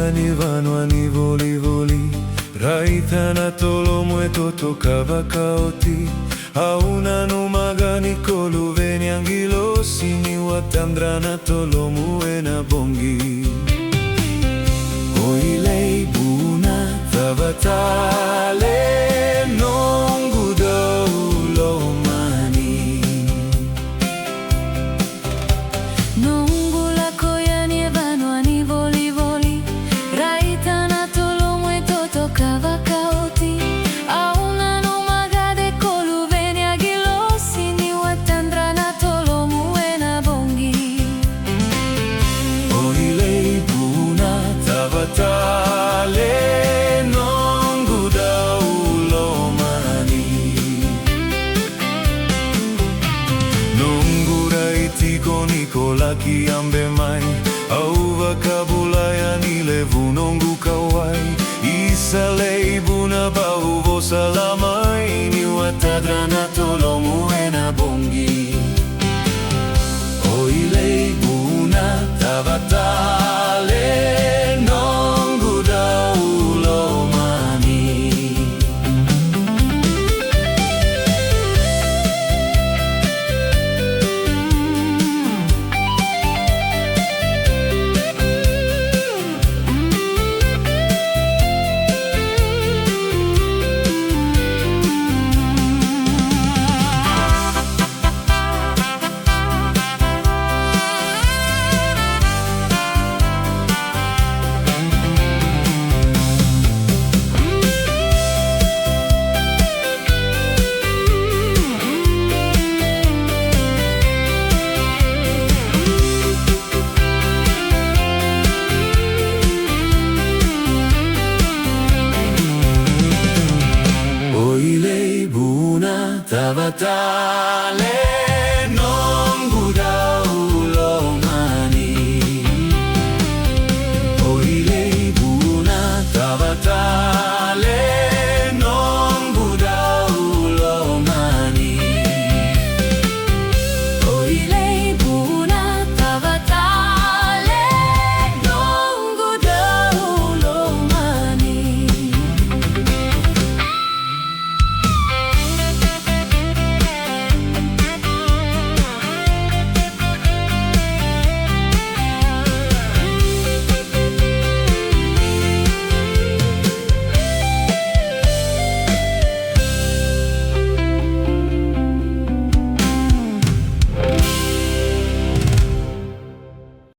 yanyevanwa ni volivoli, raita na tolomwe toto kavakaoti, hauna numagani koluveni angilosi ni watandra na tolomue na bongi. Oilei buna tavatale nongu daulomani. Nongu lako yanyevanwa ni volivoli, raita na tolomwe toto kavakaoti, hauna numagade koluveni agilosi ni watandra na tolomue na bongi. Oilei buna tavatale nongu daulomani. Nongu raiti koniko laki ambe mai, auva kabulaya ni levu nongu kawai, isalei buna bauvo salamai ni watadra na tolomue na bongi. Oilei buna tavatale nongu daulomani. Oilei buna tavatale